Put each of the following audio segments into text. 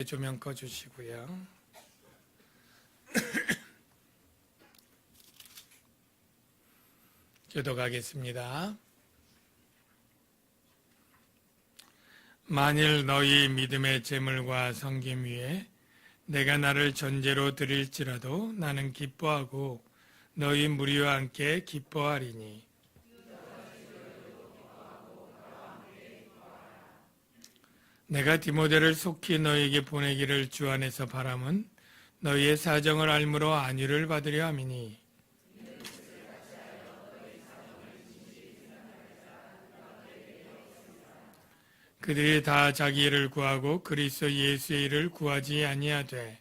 조명 꺼주시고요. 기도하겠습니다. 만일 너희 믿음의 제물과 섬김 위에 내가 나를 전제로 드릴지라도 나는 기뻐하고 너희 무리와 함께 기뻐하리니 내가 디모데를 속히 너희에게 보내기를 주 안에서 바람은 너희의 사정을 알므로 안위를 받으려 함이니 그들이 다 자기 일을 구하고 그리스도 예수의 일을 구하지 아니하되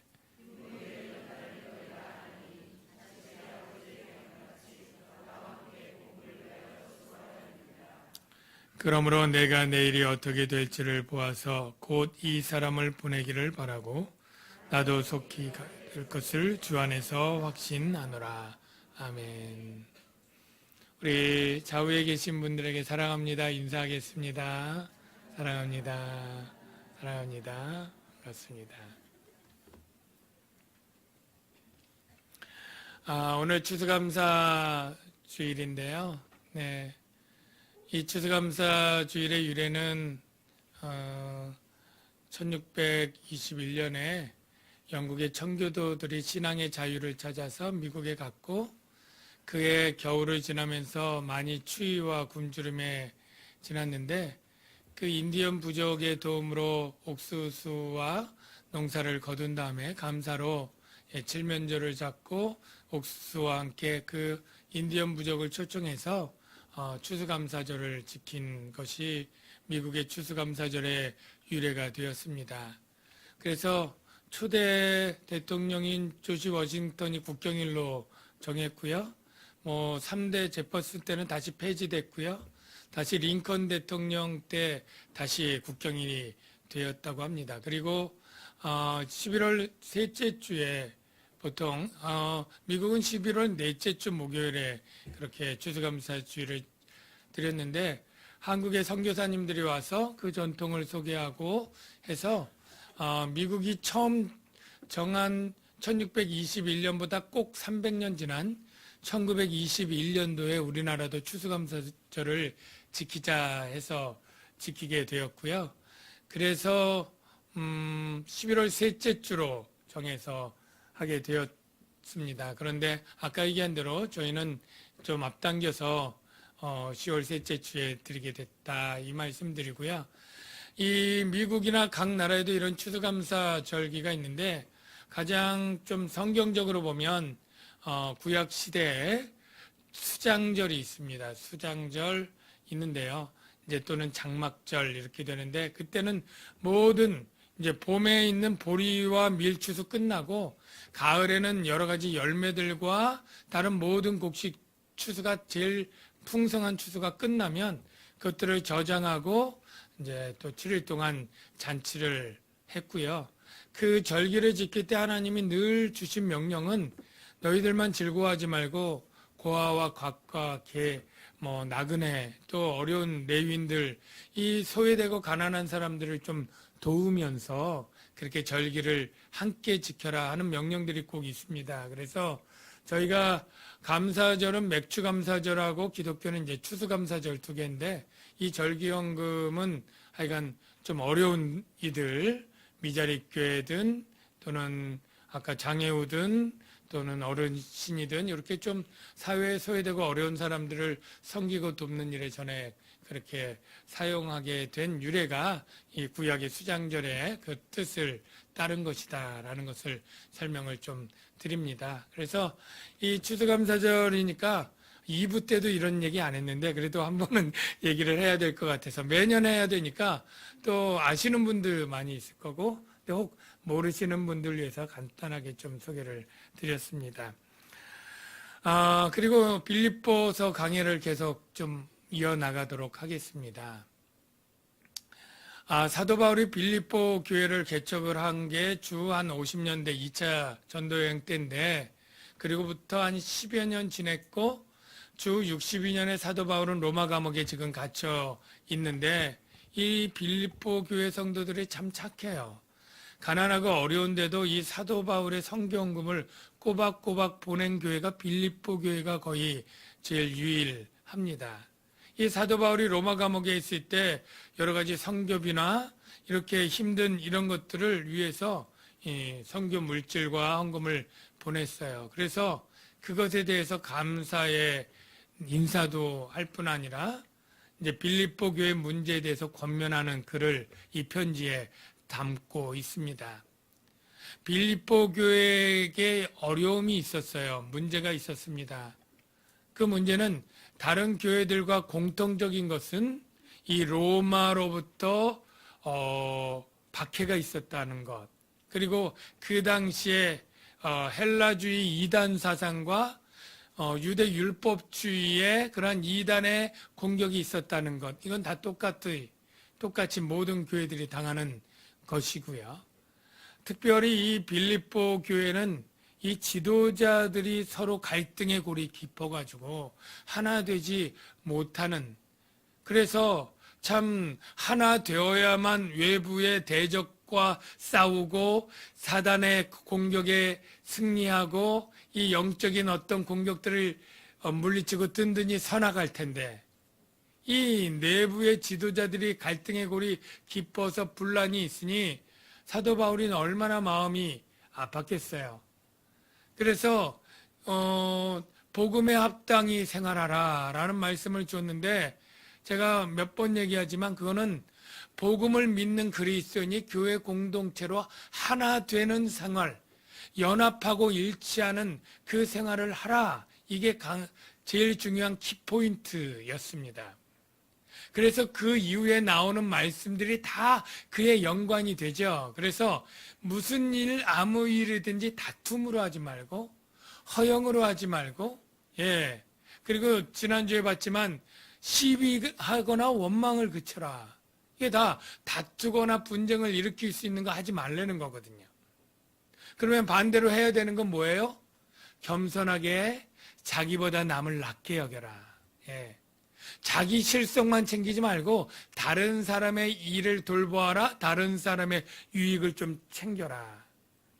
그러므로 내가 내일이 어떻게 될지를 보아서 곧 이 사람을 보내기를 바라고 나도 속히 갈 것을 주 안에서 확신하노라. 아멘. 우리 좌우에 계신 분들에게 사랑합니다 인사하겠습니다. 사랑합니다. 사랑합니다. 반갑습니다. 오늘 추수감사 주일인데요. 네. 이 추수감사 주일의 유래는 1621년에 영국의 청교도들이 신앙의 자유를 찾아서 미국에 갔고 그해 겨울을 지나면서 많이 추위와 굶주림에 지났는데 그 인디언 부족의 도움으로 옥수수와 농사를 거둔 다음에 감사로 칠면조를 잡고 옥수수와 함께 그 인디언 부족을 초청해서 추수감사절을 지킨 것이 미국의 추수감사절의 유래가 되었습니다. 그래서 초대 대통령인 조지 워싱턴이 국경일로 정했고요. 3대 제퍼슨 때는 다시 폐지됐고요. 다시 링컨 대통령 때 다시 국경일이 되었다고 합니다. 그리고 11월 셋째 주에 보통 미국은 11월 넷째 주 목요일에 그렇게 추수감사주일을 드렸는데 한국의 선교사님들이 와서 그 전통을 소개하고 해서 미국이 처음 정한 1621년보다 꼭 300년 지난 1921년도에 우리나라도 추수감사절을 지키자 해서 지키게 되었고요. 그래서 11월 셋째 주로 정해서 하게 되었습니다. 그런데 아까 얘기한 대로 저희는 좀 앞당겨서 10월 셋째 주에 드리게 됐다 이 말씀 드리고요. 이 미국이나 각 나라에도 이런 추수감사 절기가 있는데 가장 좀 성경적으로 보면 구약 시대에 수장절이 있습니다. 수장절 있는데요. 이제 또는 장막절 이렇게 되는데 그때는 모든 이제 봄에 있는 보리와 밀추수 끝나고 가을에는 여러 가지 열매들과 다른 모든 곡식 추수가 제일 풍성한 추수가 끝나면 그것들을 저장하고 이제 또 7일 동안 잔치를 했고요. 그 절기를 지킬 때 하나님이 늘 주신 명령은 너희들만 즐거워하지 말고 고아와 곽과 개, 나그네 또 어려운 레위인들 이 소외되고 가난한 사람들을 좀 도우면서 그렇게 절기를 함께 지켜라 하는 명령들이 꼭 있습니다. 그래서 저희가 감사절은 맥주감사절하고 기독교는 이제 추수감사절 두 개인데 이 절기헌금은 하여간 좀 어려운 이들 미자립교회든 또는 아까 장애우든 또는 어르신이든 이렇게 좀 사회에 소외되고 어려운 사람들을 섬기고 돕는 일에 전에 그렇게 사용하게 된 유래가 이 구약의 수장절의 그 뜻을 따른 것이다라는 것을 설명을 좀 드립니다. 그래서 이 추수감사절이니까 2부 때도 이런 얘기 안 했는데 그래도 한 번은 얘기를 해야 될 것 같아서 매년 해야 되니까 또 아시는 분들 많이 있을 거고 또 혹 모르시는 분들 위해서 간단하게 좀 소개를 드렸습니다. 그리고 빌립보서 강의를 계속 좀 이어나가도록 하겠습니다. 사도 바울이 빌립보 교회를 개척을 한 게 주 한 50년대 2차 전도여행 때인데 그리고부터 한 10여 년 지냈고 주 62년에 사도 바울은 로마 감옥에 지금 갇혀 있는데 이 빌립보 교회 성도들이 참 착해요. 가난하고 어려운데도 이 사도 바울의 성경금을 꼬박꼬박 보낸 교회가 빌립보 교회가 거의 제일 유일합니다. 이 사도 바울이 로마 감옥에 있을 때 여러 가지 성교비나 이렇게 힘든 이런 것들을 위해서 이 성교 물질과 헌금을 보냈어요. 그래서 그것에 대해서 감사의 인사도 할 뿐 아니라 이제 빌립보 교회 문제에 대해서 권면하는 글을 이 편지에 담고 있습니다. 빌립보 교회에게 어려움이 있었어요. 문제가 있었습니다. 그 문제는 다른 교회들과 공통적인 것은 이 로마로부터 박해가 있었다는 것. 그리고 그 당시에 헬라주의 이단 사상과 유대 율법주의의 그러한 이단의 공격이 있었다는 것. 이건 다 똑같이 모든 교회들이 당하는 것이고요. 특별히 이 빌립보 교회는 이 지도자들이 서로 갈등의 골이 깊어가지고 하나 되지 못하는, 그래서 참 하나 되어야만 외부의 대적과 싸우고 사단의 공격에 승리하고 이 영적인 어떤 공격들을 물리치고 든든히 서나갈 텐데, 이 내부의 지도자들이 갈등의 골이 깊어서 분란이 있으니 사도 바울은 얼마나 마음이 아팠겠어요. 그래서 복음에 합당히 생활하라 라는 말씀을 줬는데, 제가 몇 번 얘기하지만 그거는 복음을 믿는 그리스도인이 교회 공동체로 하나 되는 생활, 연합하고 일치하는 그 생활을 하라. 이게 제일 중요한 키포인트였습니다. 그래서 그 이후에 나오는 말씀들이 다 그에 연관이 되죠. 그래서 무슨 일, 아무 일이든지 다툼으로 하지 말고, 허영으로 하지 말고, 그리고 지난주에 봤지만 시비하거나 원망을 그쳐라. 이게 다 다투거나 분쟁을 일으킬 수 있는 거 하지 말라는 거거든요. 그러면 반대로 해야 되는 건 뭐예요? 겸손하게 자기보다 남을 낮게 여겨라. 자기 실속만 챙기지 말고 다른 사람의 일을 돌보아라. 다른 사람의 유익을 좀 챙겨라.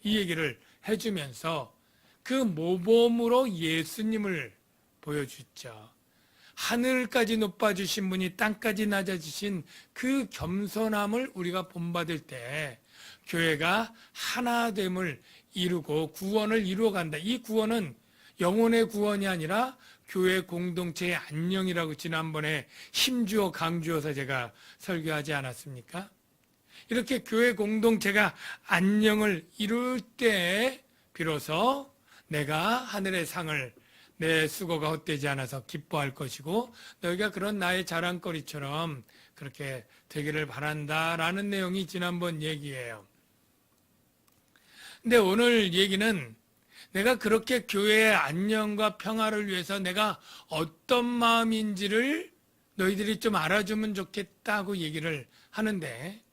이 얘기를 해주면서 그 모범으로 예수님을 보여주죠. 하늘까지 높아주신 분이 땅까지 낮아지신 그 겸손함을 우리가 본받을 때 교회가 하나됨을 이루고 구원을 이루어간다. 이 구원은 영혼의 구원이 아니라 교회 공동체의 안녕이라고 지난번에 힘주어 강주어서 제가 설교하지 않았습니까? 이렇게 교회 공동체가 안녕을 이룰 때 비로소 내가 하늘의 상을 내 수고가 헛되지 않아서 기뻐할 것이고 너희가 그런 나의 자랑거리처럼 그렇게 되기를 바란다라는 내용이 지난번 얘기예요. 근데 오늘 얘기는 내가 그렇게 교회의 안녕과 평화를 위해서 내가 어떤 마음인지를 너희들이 좀 알아주면 좋겠다고 얘기를 하는데,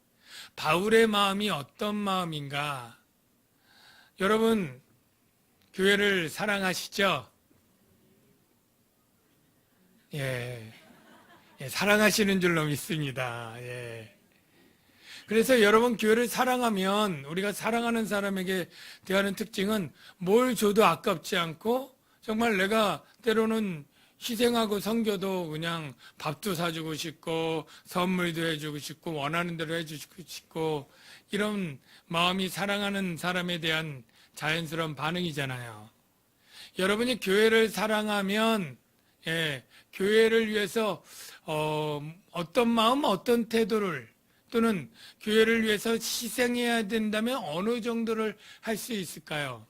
바울의 마음이 어떤 마음인가? 여러분 교회를 사랑하시죠? 사랑하시는 줄로 믿습니다. 그래서 여러분 교회를 사랑하면, 우리가 사랑하는 사람에게 대하는 특징은 뭘 줘도 아깝지 않고, 정말 내가 때로는 희생하고 섬겨도 그냥 밥도 사주고 싶고 선물도 해주고 싶고 원하는 대로 해주고 싶고, 이런 마음이 사랑하는 사람에 대한 자연스러운 반응이잖아요. 여러분이 교회를 사랑하면 교회를 위해서 어떤 마음, 어떤 태도를, 또는 교회를 위해서 희생해야 된다면 어느 정도를 할 수 있을까요?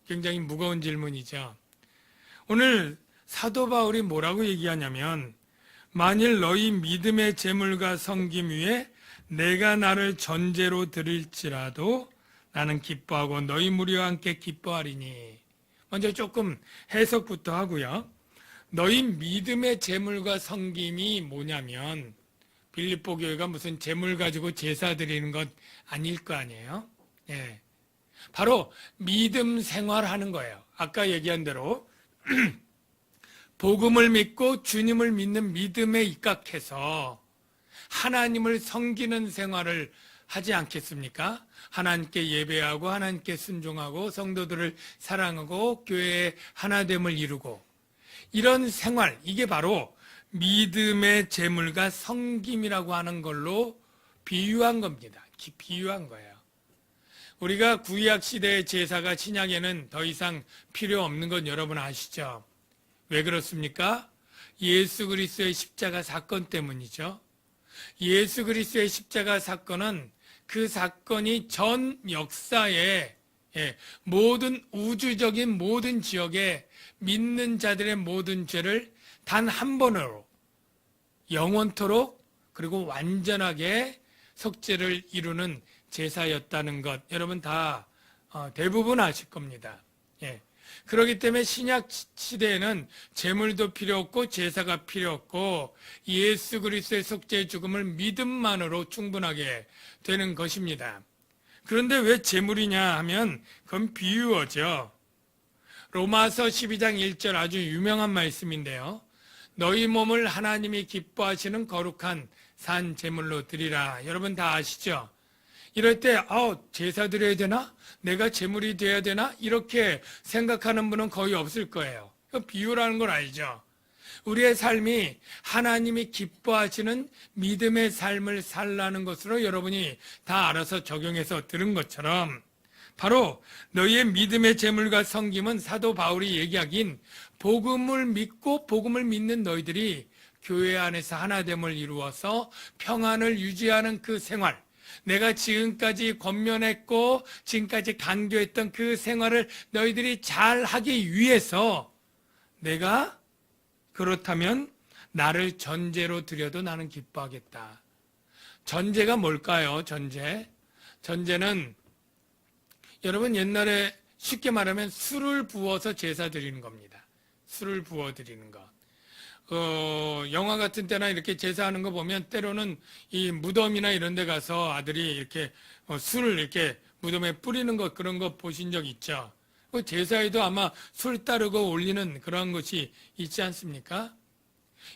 굉장히 무거운 질문이죠. 오늘 사도 바울이 뭐라고 얘기하냐면, 만일 너희 믿음의 재물과 섬김 위에 내가 나를 전제로 드릴지라도 나는 기뻐하고 너희 무리와 함께 기뻐하리니. 먼저 조금 해석부터 하고요. 너희 믿음의 재물과 섬김이 뭐냐면, 빌립보 교회가 무슨 재물 가지고 제사 드리는 것 아닐 거 아니에요? 바로 믿음 생활하는 거예요. 아까 얘기한 대로 복음을 믿고 주님을 믿는 믿음에 입각해서 하나님을 섬기는 생활을 하지 않겠습니까? 하나님께 예배하고 하나님께 순종하고 성도들을 사랑하고 교회의 하나됨을 이루고 이런 생활, 이게 바로 믿음의 제물과 섬김이라고 하는 걸로 비유한 겁니다. 비유한 거예요. 우리가 구약 시대의 제사가 신약에는 더 이상 필요 없는 건 여러분 아시죠? 왜 그렇습니까? 예수 그리스도의 십자가 사건 때문이죠. 예수 그리스도의 십자가 사건은 그 사건이 전 역사에 모든 우주적인 모든 지역에 믿는 자들의 모든 죄를 단 한 번으로 영원토록 그리고 완전하게 속죄를 이루는 제사였다는 것 여러분 다 대부분 아실 겁니다. 그렇기 때문에 신약 시대에는 제물도 필요 없고 제사가 필요 없고 예수 그리스도의 속죄의 죽음을 믿음만으로 충분하게 되는 것입니다. 그런데 왜 제물이냐 하면 그건 비유어죠. 로마서 12장 1절 아주 유명한 말씀인데요. 너희 몸을 하나님이 기뻐하시는 거룩한 산 제물로 드리라. 여러분 다 아시죠? 이럴 때 제사 드려야 되나? 내가 제물이 돼야 되나? 이렇게 생각하는 분은 거의 없을 거예요. 비유라는 걸 알죠? 우리의 삶이 하나님이 기뻐하시는 믿음의 삶을 살라는 것으로 여러분이 다 알아서 적용해서 들은 것처럼 바로 너희의 믿음의 제물과 섬김은 사도 바울이 얘기하긴 복음을 믿고 복음을 믿는 너희들이 교회 안에서 하나됨을 이루어서 평안을 유지하는 그 생활, 내가 지금까지 권면했고 지금까지 강조했던 그 생활을 너희들이 잘 하기 위해서 내가 그렇다면 나를 전제로 드려도 나는 기뻐하겠다. 전제가 뭘까요? 전제는 여러분 옛날에 쉽게 말하면 술을 부어서 제사 드리는 겁니다. 술을 부어 드리는 것. 영화 같은 때나 이렇게 제사하는 거 보면 때로는 이 무덤이나 이런 데 가서 아들이 이렇게 술을 이렇게 무덤에 뿌리는 것 그런 거 보신 적 있죠? 제사에도 아마 술 따르고 올리는 그런 것이 있지 않습니까?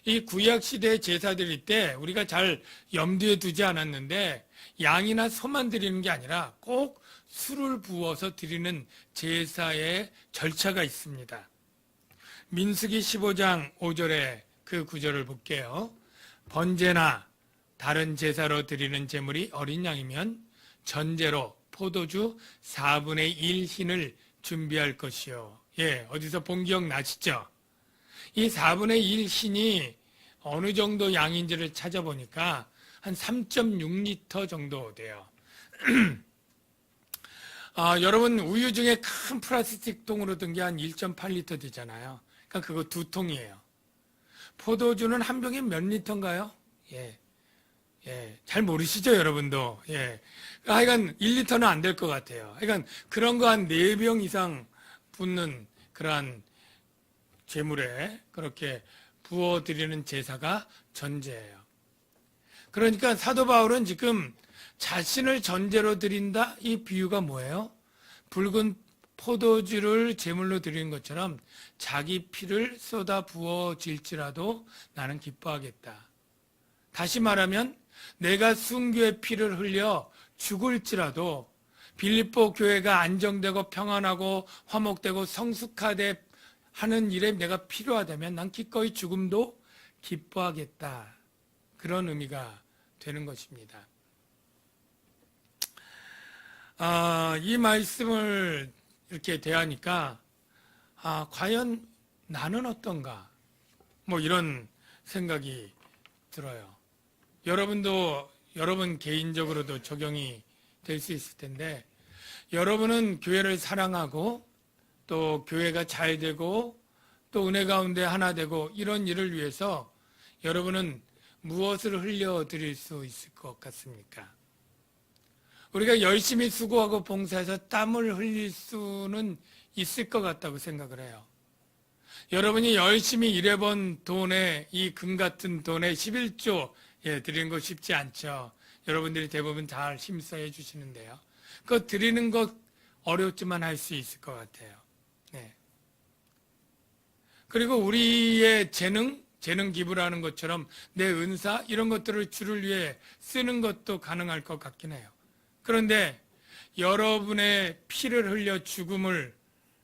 이 구약시대의 제사 드릴 때 우리가 잘 염두에 두지 않았는데 양이나 소만 드리는 게 아니라 꼭 술을 부어서 드리는 제사의 절차가 있습니다. 민수기 15장 5절에 그 구절을 볼게요. 번제나 다른 제사로 드리는 제물이 어린 양이면 전제로 포도주 4분의 1 흰을 준비할 것이요. 어디서 본 기억 나시죠? 이 4분의 1 흰이 어느 정도 양인지를 찾아보니까 한 3.6리터 정도 돼요. 여러분 우유 중에 큰 플라스틱 통으로 든 게 한 1.8리터 되잖아요. 그러니까 그거 2통이에요. 포도주는 한 병에 몇 리터인가요? 잘 모르시죠, 여러분도? 하여간 1리터는 안 될 것 같아요. 그러니까 그런 거 한 4병 이상 붓는 그러한 제물에 그렇게 부어드리는 제사가 전제예요. 그러니까 사도 바울은 지금 자신을 전제로 드린다? 이 비유가 뭐예요? 붉은 포도주를 제물로 드리는 것처럼 자기 피를 쏟아 부어질지라도 나는 기뻐하겠다. 다시 말하면 내가 순교의 피를 흘려 죽을지라도 빌립보 교회가 안정되고 평안하고 화목되고 성숙하되 하는 일에 내가 필요하다면 난 기꺼이 죽음도 기뻐하겠다. 그런 의미가 되는 것입니다. 이 말씀을 이렇게 대하니까 과연 나는 어떤가? 뭐 이런 생각이 들어요. 여러분도 여러분 개인적으로도 적용이 될 수 있을 텐데 여러분은 교회를 사랑하고 또 교회가 잘 되고 또 은혜 가운데 하나 되고 이런 일을 위해서 여러분은 무엇을 흘려드릴 수 있을 것 같습니까? 우리가 열심히 수고하고 봉사해서 땀을 흘릴 수는 있을 것 같다고 생각을 해요. 여러분이 열심히 일해본 돈에 이 금 같은 돈에 11조 드리는 거 쉽지 않죠. 여러분들이 대부분 잘 힘써해 주시는데요. 그거 드리는 것 어렵지만 할 수 있을 것 같아요. 그리고 우리의 재능 기부라는 것처럼 내 은사 이런 것들을 주를 위해 쓰는 것도 가능할 것 같긴 해요. 그런데 여러분의 피를 흘려 죽음을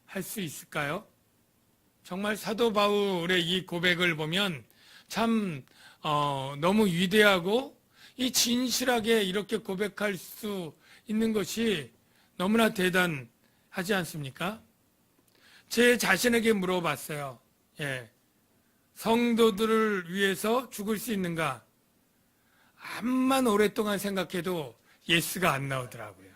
할 수 있을까요? 정말 사도 바울의 이 고백을 보면 참 너무 위대하고 이 진실하게 이렇게 고백할 수 있는 것이 너무나 대단하지 않습니까? 제 자신에게 물어봤어요. 성도들을 위해서 죽을 수 있는가? 암만 오랫동안 생각해도 예스가 안 나오더라고요.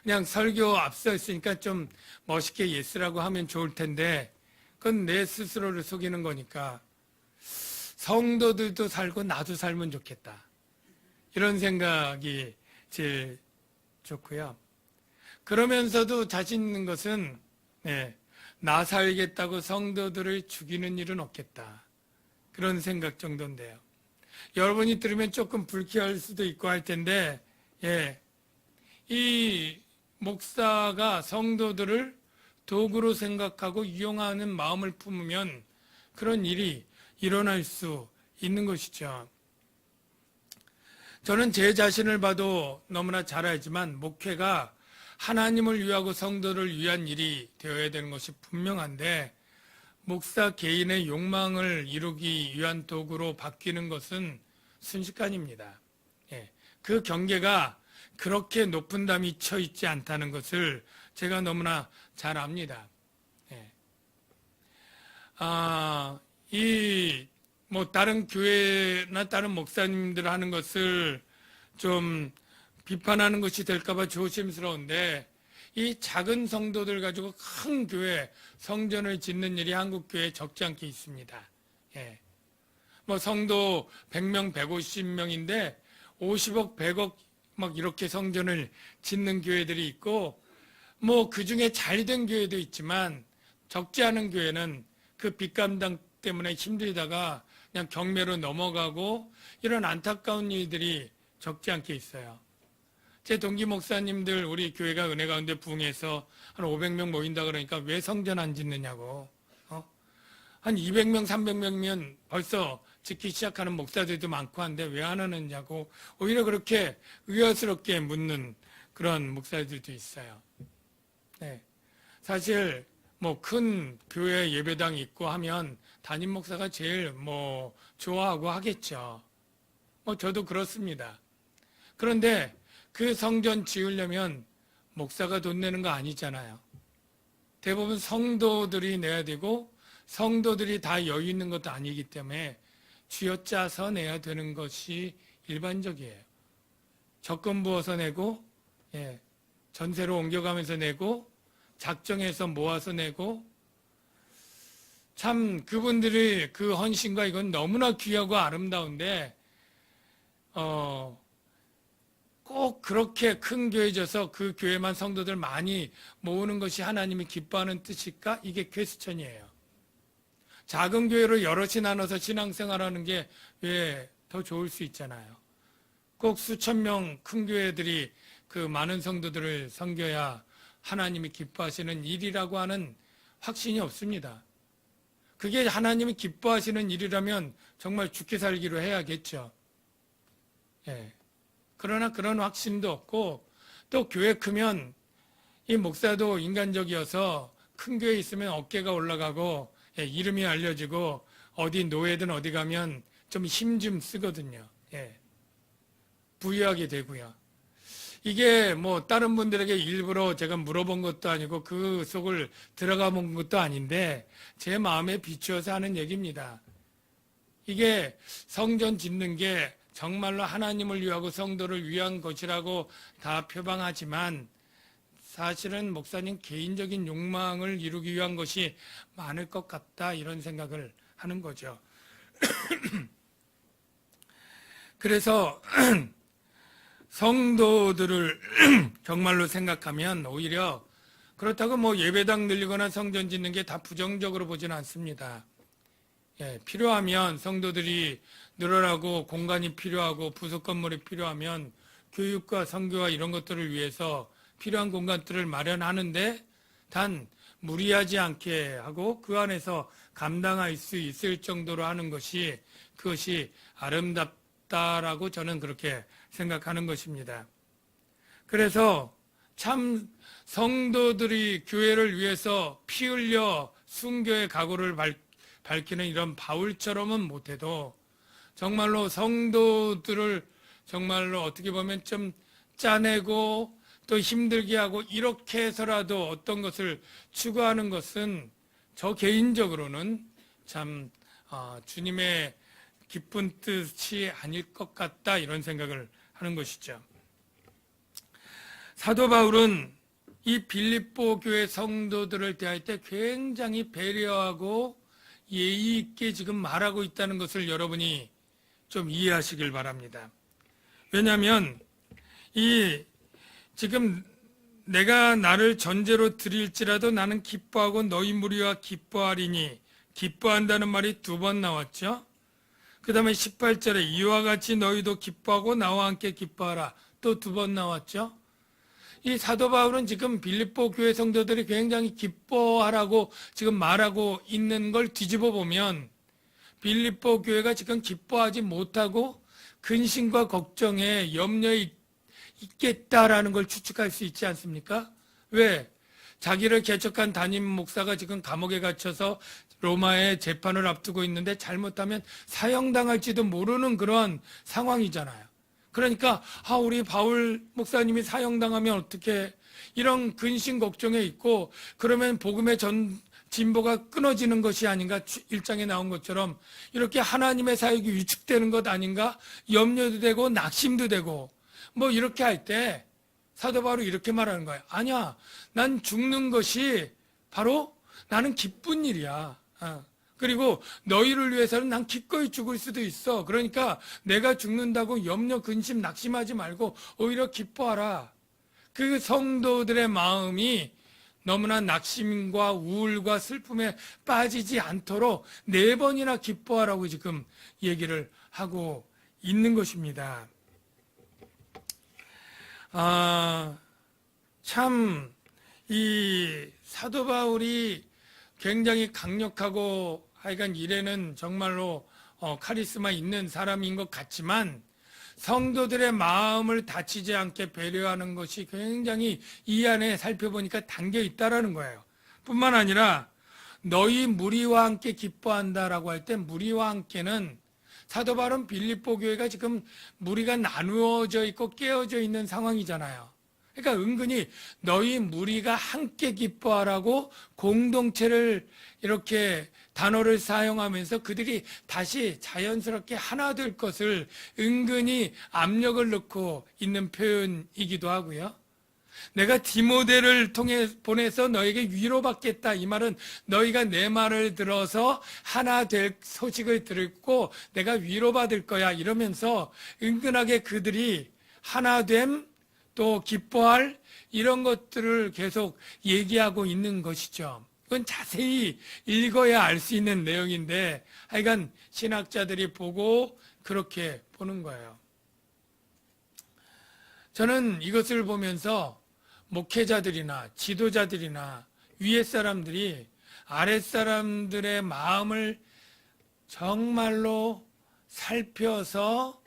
그냥 설교 앞서 있으니까 좀 멋있게 예스라고 하면 좋을 텐데 그건 내 스스로를 속이는 거니까 성도들도 살고 나도 살면 좋겠다. 이런 생각이 제일 좋고요. 그러면서도 자신 있는 것은 나 살겠다고 성도들을 죽이는 일은 없겠다. 그런 생각 정도인데요. 여러분이 들으면 조금 불쾌할 수도 있고 할 텐데 이 목사가 성도들을 도구로 생각하고 이용하는 마음을 품으면 그런 일이 일어날 수 있는 것이죠. 저는 제 자신을 봐도 너무나 잘 알지만 목회가 하나님을 위하고 성도를 위한 일이 되어야 되는 것이 분명한데 목사 개인의 욕망을 이루기 위한 도구로 바뀌는 것은 순식간입니다. 그 경계가 그렇게 높은 담이 쳐 있지 않다는 것을 제가 너무나 잘 압니다. 다른 교회나 다른 목사님들 하는 것을 좀 비판하는 것이 될까봐 조심스러운데 이 작은 성도들 가지고 큰 교회, 성전을 짓는 일이 한국 교회에 적지 않게 있습니다. 성도 100명, 150명인데 50억, 100억 막 이렇게 성전을 짓는 교회들이 있고 그 중에 잘된 교회도 있지만 적지 않은 교회는 그 빚감당 때문에 힘들다가 그냥 경매로 넘어가고 이런 안타까운 일들이 적지 않게 있어요. 제 동기 목사님들 우리 교회가 은혜 가운데 부흥해서 한 500명 모인다 그러니까 왜 성전 안 짓느냐고. 한 200명, 300명이면 벌써 짓기 시작하는 목사들도 많고 한데 왜 안 하느냐고 오히려 그렇게 의아스럽게 묻는 그런 목사들도 있어요. 사실 큰 교회 예배당 있고 하면 담임 목사가 제일 좋아하고 하겠죠. 저도 그렇습니다. 그런데 그 성전 지으려면 목사가 돈 내는 거 아니잖아요. 대부분 성도들이 내야 되고 성도들이 다 여유 있는 것도 아니기 때문에 쥐어짜서 내야 되는 것이 일반적이에요. 적금 부어서 내고 전세로 옮겨가면서 내고 작정해서 모아서 내고 참 그분들의 그 헌신과 이건 너무나 귀하고 아름다운데 꼭 그렇게 큰 교회 져서 그 교회만 성도들 많이 모으는 것이 하나님이 기뻐하는 뜻일까? 이게 퀘스천이에요. 작은 교회로 여럿이 나눠서 신앙생활하는 게 왜 더 좋을 수 있잖아요. 꼭 수천 명 큰 교회들이 그 많은 성도들을 섬겨야 하나님이 기뻐하시는 일이라고 하는 확신이 없습니다. 그게 하나님이 기뻐하시는 일이라면 정말 죽게 살기로 해야겠죠. 그러나 그런 확신도 없고 또 교회 크면 이 목사도 인간적이어서 큰 교회 있으면 어깨가 올라가고 이름이 알려지고 어디 노예든 어디 가면 좀 힘 좀 쓰거든요. 부유하게 되고요. 이게 다른 분들에게 일부러 제가 물어본 것도 아니고 그 속을 들어가 본 것도 아닌데 제 마음에 비추어서 하는 얘기입니다. 이게 성전 짓는 게 정말로 하나님을 위하고 성도를 위한 것이라고 다 표방하지만 사실은 목사님 개인적인 욕망을 이루기 위한 것이 많을 것 같다 이런 생각을 하는 거죠. 그래서 성도들을 정말로 생각하면 오히려 그렇다고 예배당 늘리거나 성전 짓는 게 다 부정적으로 보지는 않습니다. 필요하면 성도들이 늘어나고 공간이 필요하고 부속 건물이 필요하면 교육과 선교와 이런 것들을 위해서 필요한 공간들을 마련하는데 단 무리하지 않게 하고 그 안에서 감당할 수 있을 정도로 하는 것이 그것이 아름답다라고 저는 그렇게 생각하는 것입니다. 그래서 참 성도들이 교회를 위해서 피 흘려 순교의 각오를 밝히는 이런 바울처럼은 못해도 정말로 성도들을 정말로 어떻게 보면 좀 짜내고 또 힘들게 하고 이렇게 해서라도 어떤 것을 추구하는 것은 저 개인적으로는 참 주님의 기쁜 뜻이 아닐 것 같다, 이런 생각을 하는 것이죠. 사도 바울은 이 빌립보 교회 성도들을 대할 때 굉장히 배려하고 예의 있게 지금 말하고 있다는 것을 여러분이 좀 이해하시길 바랍니다. 왜냐하면 지금 내가 나를 전제로 드릴지라도 나는 기뻐하고 너희 무리와 기뻐하리니, 기뻐한다는 말이 2번 나왔죠. 그 다음에 18절에 이와 같이 너희도 기뻐하고 나와 함께 기뻐하라, 또 2번 나왔죠. 이 사도 바울은 지금 빌립보 교회 성도들이 굉장히 기뻐하라고 지금 말하고 있는 걸 뒤집어 보면 빌립보 교회가 지금 기뻐하지 못하고 근심과 걱정에 염려에 있겠다라는 걸 추측할 수 있지 않습니까? 왜? 자기를 개척한 담임 목사가 지금 감옥에 갇혀서 로마의 재판을 앞두고 있는데 잘못하면 사형당할지도 모르는 그런 상황이잖아요. 그러니까 우리 바울 목사님이 사형당하면 어떻게, 이런 근심 걱정에 있고, 그러면 복음의 진보가 끊어지는 것이 아닌가, 1장에 나온 것처럼 이렇게 하나님의 사역이 위축되는 것 아닌가, 염려도 되고 낙심도 되고 뭐 이렇게 할 때 사도 바울이 이렇게 말하는 거예요. 아니야, 난 죽는 것이 바로 나는 기쁜 일이야. 그리고 너희를 위해서는 난 기꺼이 죽을 수도 있어. 그러니까 내가 죽는다고 염려, 근심, 낙심하지 말고 오히려 기뻐하라. 그 성도들의 마음이 너무나 낙심과 우울과 슬픔에 빠지지 않도록 4번이나 기뻐하라고 지금 얘기를 하고 있는 것입니다. 참 이 사도 바울이 굉장히 강력하고 하여간 일에는 정말로 카리스마 있는 사람인 것 같지만 성도들의 마음을 다치지 않게 배려하는 것이 굉장히 이 안에 살펴보니까 담겨 있다라는 거예요. 뿐만 아니라 너희 무리와 함께 기뻐한다라고 할 때 무리와 함께는 사도 바울은 빌립보 교회가 지금 무리가 나누어져 있고 깨어져 있는 상황이잖아요. 그러니까 은근히 너희 무리가 함께 기뻐하라고 공동체를 이렇게 단어를 사용하면서 그들이 다시 자연스럽게 하나 될 것을 은근히 압력을 넣고 있는 표현이기도 하고요. 내가 디모데를 통해 보내서 너에게 위로받겠다, 이 말은 너희가 내 말을 들어서 하나 될 소식을 듣고 내가 위로받을 거야, 이러면서 은근하게 그들이 하나됨, 또 기뻐할 이런 것들을 계속 얘기하고 있는 것이죠. 이건 자세히 읽어야 알 수 있는 내용인데 하여간 신학자들이 보고 그렇게 보는 거예요. 저는 이것을 보면서 목회자들이나 지도자들이나 위에 사람들이 아랫 사람들의 마음을 정말로 살펴서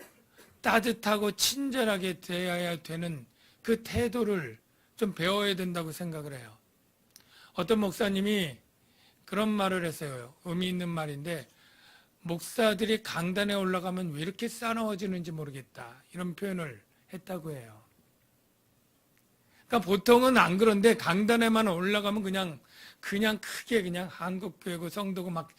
따뜻하고 친절하게 대해야 되는 그 태도를 좀 배워야 된다고 생각을 해요. 어떤 목사님이 그런 말을 했어요. 의미 있는 말인데, 목사들이 강단에 올라가면 왜 이렇게 싸나워지는지 모르겠다, 이런 표현을 했다고 해요. 그러니까 보통은 안 그런데 강단에만 올라가면 그냥 크게 그냥 한국교회고 성도고 막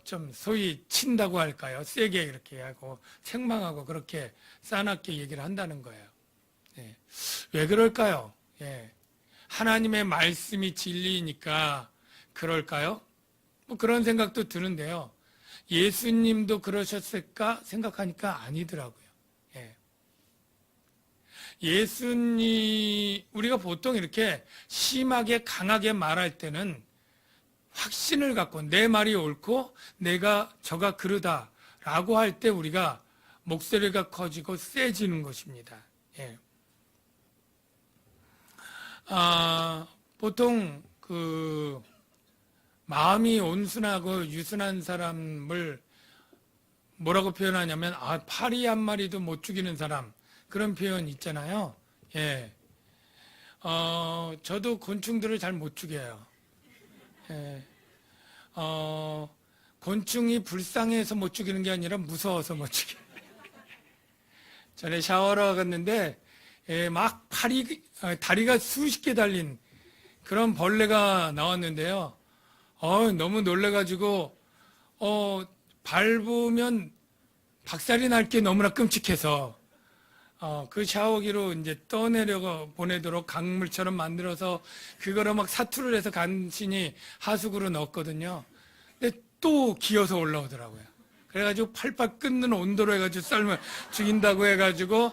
좀 소위 친다고 할까요? 세게 이렇게 하고 책망하고 그렇게 싸납게 얘기를 한다는 거예요. 예. 왜 그럴까요? 예. 하나님의 말씀이 진리니까 그럴까요? 뭐 그런 생각도 드는데요. 예수님도 그러셨을까 생각하니까 아니더라고요. 예. 예수님, 우리가 보통 이렇게 심하게 강하게 말할 때는 확신을 갖고 내 말이 옳고 내가 저가 그르다라고 할 때 우리가 목소리가 커지고 세지는 것입니다. 예. 보통 그 마음이 온순하고 유순한 사람을 뭐라고 표현하냐면 파리 한 마리도 못 죽이는 사람, 그런 표현 있잖아요. 예. 저도 곤충들을 잘 못 죽여요. 예. 곤충이 불쌍해서 못 죽이는 게 아니라 무서워서 못 죽여요. 전에 샤워하러 갔는데 막 다리가 수십 개 달린 그런 벌레가 나왔는데요. 너무 놀래가지고 밟으면 박살이 날 게 너무나 끔찍해서 그 샤워기로 이제 떠내려 보내도록 강물처럼 만들어서 그거를 막 사투를 해서 간신히 하수구로 넣었거든요. 근데 또 기어서 올라오더라고요. 그래가지고 팔팔 끓는 온도로 해가지고 썰면 죽인다고 해가지고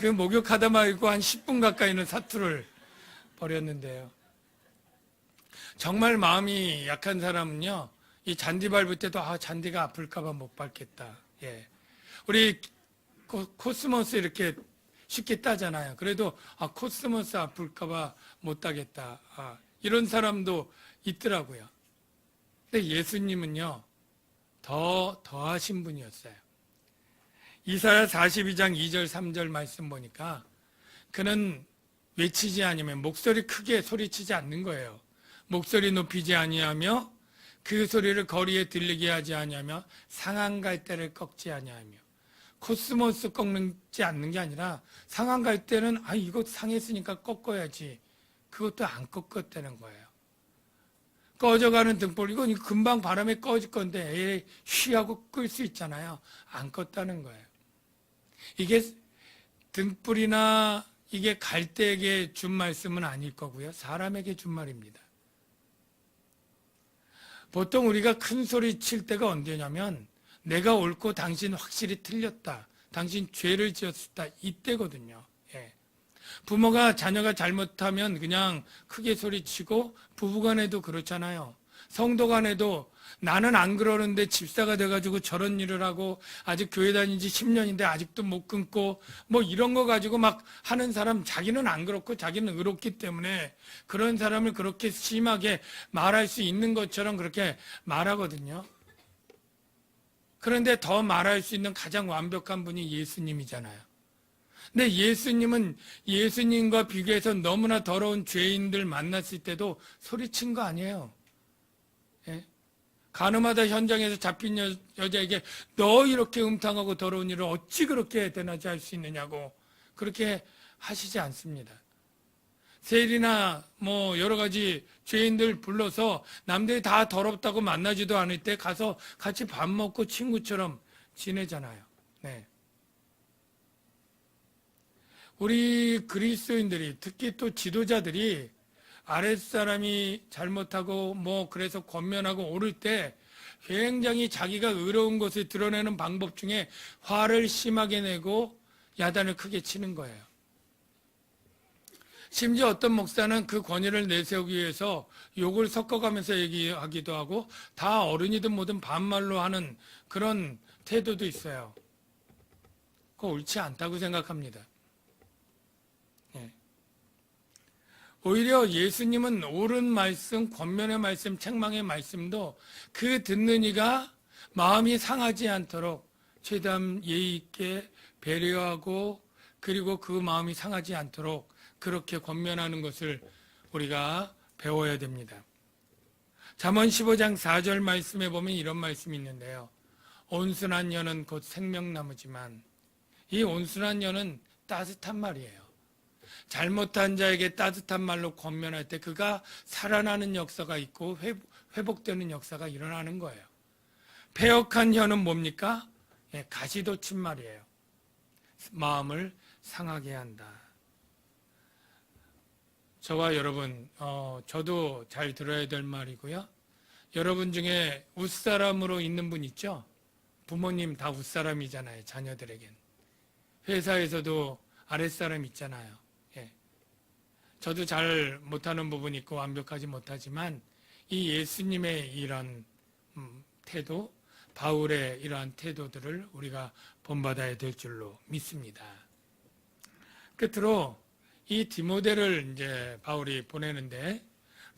그 목욕하다 말고 한 10분 가까이는 사투를 벌였는데요. 정말 마음이 약한 사람은요, 이 잔디 밟을 때도 잔디가 아플까봐 못 밟겠다. 예. 우리 코스모스 이렇게 쉽게 따잖아요. 그래도 코스모스 아플까봐 못 따겠다. 이런 사람도 있더라고요. 근데 예수님은요, 더하신 분이었어요. 이사야 42장 2절 3절 말씀 보니까 그는 외치지 않으면 목소리 크게 소리치지 않는 거예요. 목소리 높이지 아니하며 그 소리를 거리에 들리게 하지 아니하며 상한 갈대를 꺾지 아니하며 코스모스 꺾지 않는 게 아니라 상한 갈대는 이거 상했으니까 꺾어야지. 그것도 안 꺾었다는 거예요. 꺼져가는 등불, 이건 금방 바람에 꺼질 건데 쉬하고 끌 수 있잖아요. 안 껐다는 거예요. 이게 등불이나 이게 갈대에게 준 말씀은 아닐 거고요. 사람에게 준 말입니다. 보통 우리가 큰 소리 칠 때가 언제냐면 내가 옳고 당신 확실히 틀렸다. 당신 죄를 지었다. 이때거든요. 예. 부모가 자녀가 잘못하면 그냥 크게 소리치고 부부간에도 그렇잖아요. 성도간에도 나는 안 그러는데 집사가 돼가지고 저런 일을 하고 아직 교회 다닌 지 10년인데 아직도 못 끊고 뭐 이런 거 가지고 막 하는 사람, 자기는 안 그렇고 자기는 의롭기 때문에 그런 사람을 그렇게 심하게 말할 수 있는 것처럼 그렇게 말하거든요. 그런데 더 말할 수 있는 가장 완벽한 분이 예수님이잖아요. 근데 예수님은 예수님과 비교해서 너무나 더러운 죄인들 만났을 때도 소리친 거 아니에요. 예? 가늠하다 현장에서 잡힌 여자에게 너 이렇게 음탕하고 더러운 일을 어찌 그렇게 대낮에 할 수 있느냐고 그렇게 하시지 않습니다. 세일이나 뭐 여러 가지 죄인들 불러서 남들이 다 더럽다고 만나지도 않을 때 가서 같이 밥 먹고 친구처럼 지내잖아요. 네. 우리 그리스도인들이 특히 또 지도자들이 아랫사람이 잘못하고 뭐 그래서 권면하고 옳을 때 굉장히 자기가 의로운 것을 드러내는 방법 중에 화를 심하게 내고 야단을 크게 치는 거예요. 심지어 어떤 목사는 그 권위를 내세우기 위해서 욕을 섞어가면서 얘기하기도 하고 다 어른이든 뭐든 반말로 하는 그런 태도도 있어요. 그거 옳지 않다고 생각합니다. 오히려 예수님은 옳은 말씀, 권면의 말씀, 책망의 말씀도 그 듣는 이가 마음이 상하지 않도록 최대한 예의 있게 배려하고 그리고 그 마음이 상하지 않도록 그렇게 권면하는 것을 우리가 배워야 됩니다. 잠언 15장 4절 말씀에 보면 이런 말씀이 있는데요. 온순한 연은 곧 생명나무지만 이 온순한 연은 따뜻한 말이에요. 잘못한 자에게 따뜻한 말로 권면할 때 그가 살아나는 역사가 있고 회복되는 역사가 일어나는 거예요. 패역한 혀는 뭡니까? 가시돋친 말이에요. 마음을 상하게 한다. 저와 여러분, 저도 잘 들어야 될 말이고요. 여러분 중에 웃사람으로 있는 분 있죠? 부모님 다 웃사람이잖아요. 자녀들에겐. 회사에서도 아랫사람 있잖아요. 저도 잘 못하는 부분이 있고 완벽하지 못하지만 이 예수님의 이런 태도, 바울의 이러한 태도들을 우리가 본받아야 될 줄로 믿습니다. 끝으로 이 디모데를 이제 바울이 보내는데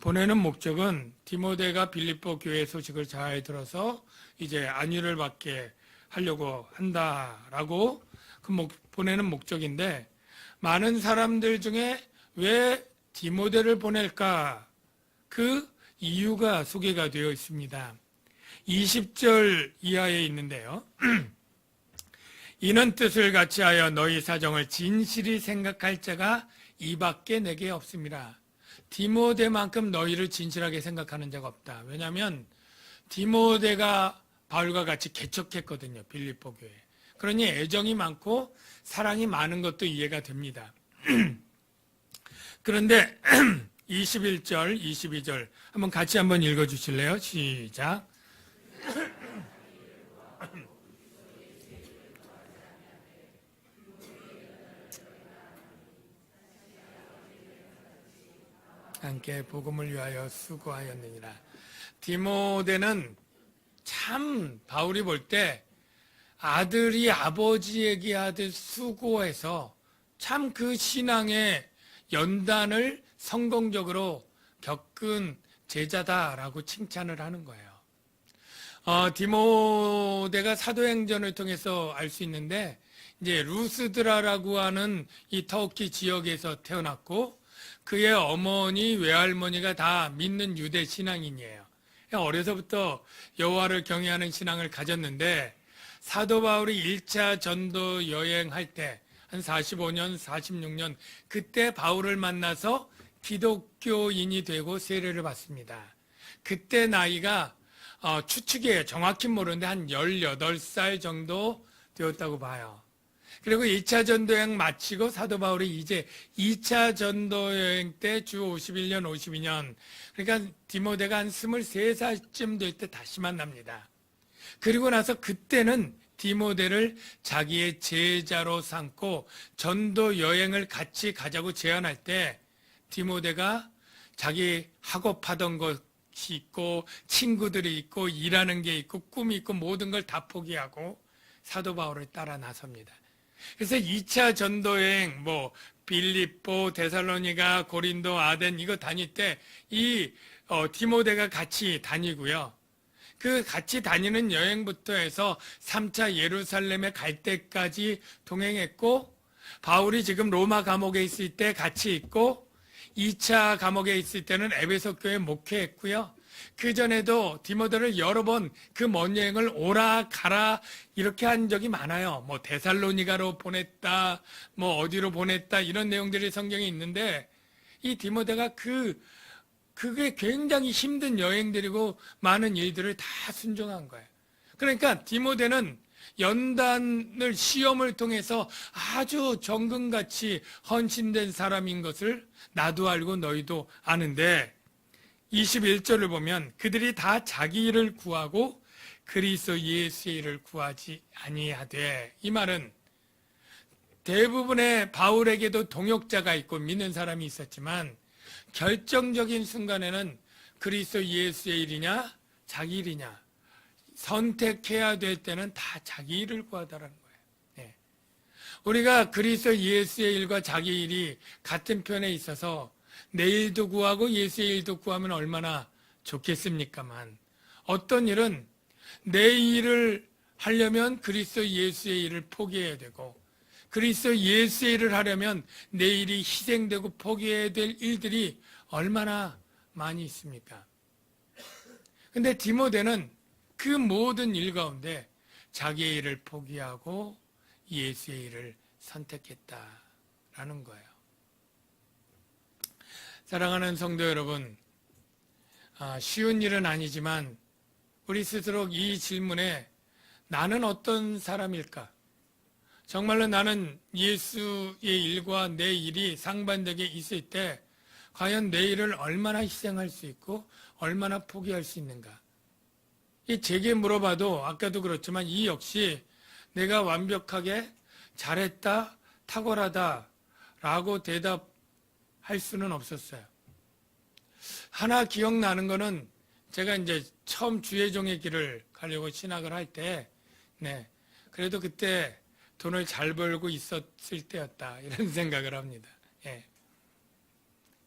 보내는 목적은 디모데가 빌립보 교회 소식을 잘 들어서 이제 안위를 받게 하려고 한다라고 보내는 목적인데 많은 사람들 중에 왜 디모데를 보낼까? 그 이유가 소개가 되어 있습니다. 20절 이하에 있는데요. 이는 뜻을 같이 하여 너희 사정을 진실히 생각할 자가 이밖에 내게 없습니다. 디모데만큼 너희를 진실하게 생각하는 자가 없다. 왜냐하면 디모데가 바울과 같이 개척했거든요. 빌립보 교회. 그러니 애정이 많고 사랑이 많은 것도 이해가 됩니다. 그런데 21절, 22절 한번 같이 한번 읽어주실래요? 시작. 함께 복음을 위하여 수고하였느니라. 디모데는 참 바울이 볼 때 아들이 아버지에게 하듯 수고해서 참 그 신앙의 연단을 성공적으로 겪은 제자다라고 칭찬을 하는 거예요. 디모데가 사도행전을 통해서 알 수 있는데 이제 루스드라라고 하는 이 터키 지역에서 태어났고 그의 어머니, 외할머니가 다 믿는 유대 신앙인이에요. 어려서부터 여호와를 경외하는 신앙을 가졌는데 사도 바울이 1차 전도 여행할 때 한 45년, 46년 그때 바울을 만나서 기독교인이 되고 세례를 받습니다. 그때 나이가 추측이에요. 정확히 모르는데 한 18살 정도 되었다고 봐요. 그리고 2차 전도여행 마치고 사도 바울이 이제 2차 전도여행 때 주 51년, 52년 그러니까 디모데가 한 23살쯤 될 때 다시 만납니다. 그리고 나서 그때는 디모데를 자기의 제자로 삼고 전도 여행을 같이 가자고 제안할 때 디모데가 자기 학업하던 것이 있고 친구들이 있고 일하는 게 있고 꿈이 있고 모든 걸 다 포기하고 사도 바울을 따라 나섭니다. 그래서 2차 전도여행 빌립보, 데살로니가, 고린도, 아덴 이거 다닐 때 이 디모데가 같이 다니고요. 그 같이 다니는 여행부터 해서 3차 예루살렘에 갈 때까지 동행했고 바울이 지금 로마 감옥에 있을 때 같이 있고 2차 감옥에 있을 때는 에베소 교회 목회했고요. 그 전에도 디모데를 여러 번 그 먼 여행을 오라 가라 이렇게 한 적이 많아요. 데살로니가로 보냈다, 어디로 보냈다 이런 내용들이 성경에 있는데 이 디모데가 그게 굉장히 힘든 여행들이고 많은 일들을 다 순종한 거예요. 그러니까 디모데는 연단을 시험을 통해서 아주 정금같이 헌신된 사람인 것을 나도 알고 너희도 아는데 21절을 보면 그들이 다 자기 일을 구하고 그리스도 예수의 일을 구하지 아니하되 이 말은 대부분의 바울에게도 동역자가 있고 믿는 사람이 있었지만 결정적인 순간에는 그리스도 예수의 일이냐 자기 일이냐 선택해야 될 때는 다 자기 일을 구하다라는 거예요. 네. 우리가 그리스도 예수의 일과 자기 일이 같은 편에 있어서 내 일도 구하고 예수의 일도 구하면 얼마나 좋겠습니까만 어떤 일은 내 일을 하려면 그리스도 예수의 일을 포기해야 되고 그리스도 예수의 일을 하려면 내 일이 희생되고 포기해야 될 일들이 얼마나 많이 있습니까? 근데 디모데는 그 모든 일 가운데 자기의 일을 포기하고 예수의 일을 선택했다라는 거예요. 사랑하는 성도 여러분, 쉬운 일은 아니지만 우리 스스로 이 질문에 나는 어떤 사람일까? 정말로 나는 예수의 일과 내 일이 상반되게 있을 때 과연 내 일을 얼마나 희생할 수 있고 얼마나 포기할 수 있는가? 제게 물어봐도 아까도 그렇지만 이 역시 내가 완벽하게 잘했다, 탁월하다 라고 대답할 수는 없었어요. 하나 기억나는 거는 제가 이제 처음 주의 종의 길을 가려고 신학을 할 때, 그래도 그때 돈을 잘 벌고 있었을 때였다 이런 생각을 합니다. 예.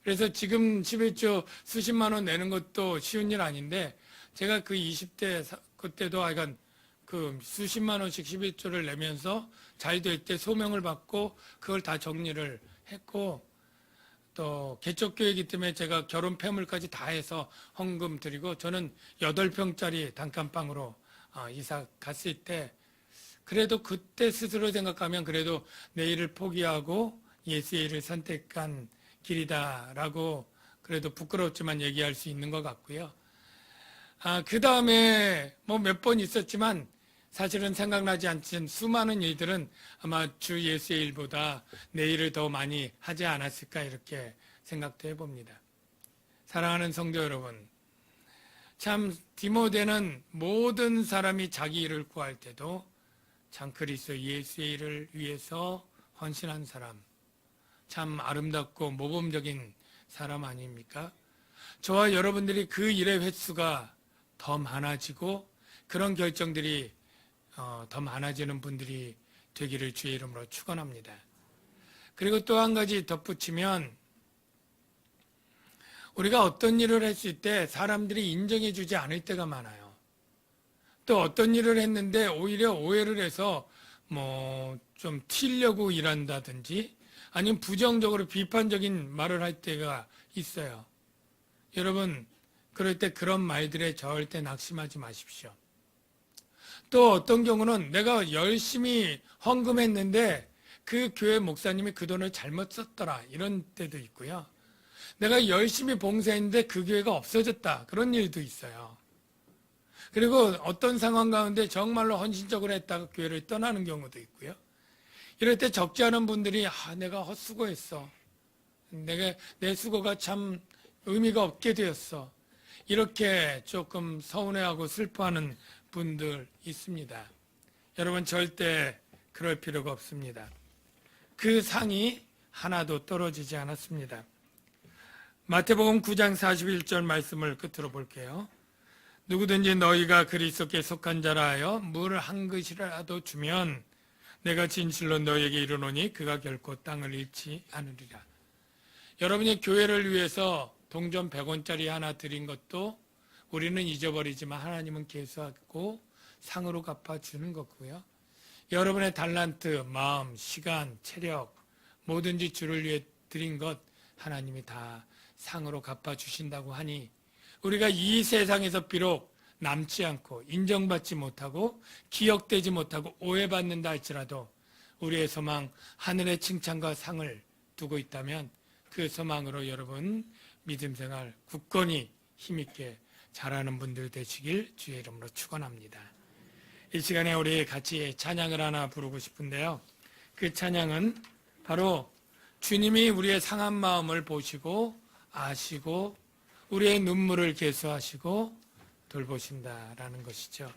그래서 지금 11조 수십만 원 내는 것도 쉬운 일 아닌데 제가 그 20대 그때도 하여간 그 수십만 원씩 11조를 내면서 잘 될 때 소명을 받고 그걸 다 정리를 했고 또 개척교회이기 때문에 제가 결혼 폐물까지 다 해서 헌금 드리고 저는 8평짜리 단칸방으로 이사 갔을 때 그래도 그때 스스로 생각하면 그래도 내 일을 포기하고 예수의 일을 선택한 길이다라고 그래도 부끄럽지만 얘기할 수 있는 것 같고요. 그 다음에 뭐 몇 번 있었지만 사실은 생각나지 않는 수많은 일들은 아마 주 예수의 일보다 내 일을 더 많이 하지 않았을까 이렇게 생각도 해봅니다. 사랑하는 성도 여러분, 참 디모데는 모든 사람이 자기 일을 구할 때도 참 그리스도 예수의 일을 위해서 헌신한 사람, 참 아름답고 모범적인 사람 아닙니까? 저와 여러분들이 그 일의 횟수가 더 많아지고 그런 결정들이 더 많아지는 분들이 되기를 주의 이름으로 축원합니다. 그리고 또 한 가지 덧붙이면 우리가 어떤 일을 했을 때 사람들이 인정해 주지 않을 때가 많아요. 또 어떤 일을 했는데 오히려 오해를 해서 뭐 좀 튀려고 일한다든지 아니면 부정적으로 비판적인 말을 할 때가 있어요. 여러분, 그럴 때 그런 말들에 절대 낙심하지 마십시오. 또 어떤 경우는 내가 열심히 헌금했는데 그 교회 목사님이 그 돈을 잘못 썼더라 이런 때도 있고요. 내가 열심히 봉사했는데 그 교회가 없어졌다 그런 일도 있어요. 그리고 어떤 상황 가운데 정말로 헌신적으로 했다가 교회를 떠나는 경우도 있고요. 이럴 때 적지 않은 분들이 내가 헛수고했어. 내 수고가 참 의미가 없게 되었어. 이렇게 조금 서운해하고 슬퍼하는 분들 있습니다. 여러분 절대 그럴 필요가 없습니다. 그 상이 하나도 떨어지지 않았습니다. 마태복음 9장 41절 말씀을 끝으로 볼게요. 누구든지 너희가 그리스도께 속한 자라 하여 물 한 그릇이라도 주면 내가 진실로 너희에게 이르노니 그가 결코 땅을 잃지 않으리라. 여러분이 교회를 위해서 동전 100원짜리 하나 드린 것도 우리는 잊어버리지만 하나님은 계수하고 상으로 갚아주는 거고요. 여러분의 달란트, 마음, 시간, 체력 뭐든지 주를 위해 드린 것 하나님이 다 상으로 갚아주신다고 하니 우리가 이 세상에서 비록 남지 않고 인정받지 못하고 기억되지 못하고 오해받는다 할지라도 우리의 소망 하늘의 칭찬과 상을 두고 있다면 그 소망으로 여러분 믿음 생활 굳건히 힘있게 잘하는 분들 되시길 주의 이름으로 축원합니다. 이 시간에 우리 같이 찬양을 하나 부르고 싶은데요. 그 찬양은 바로 주님이 우리의 상한 마음을 보시고 아시고 우리의 눈물을 계수하시고 돌보신다라는 것이죠.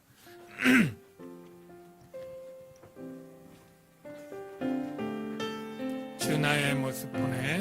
주 나의 모습 보내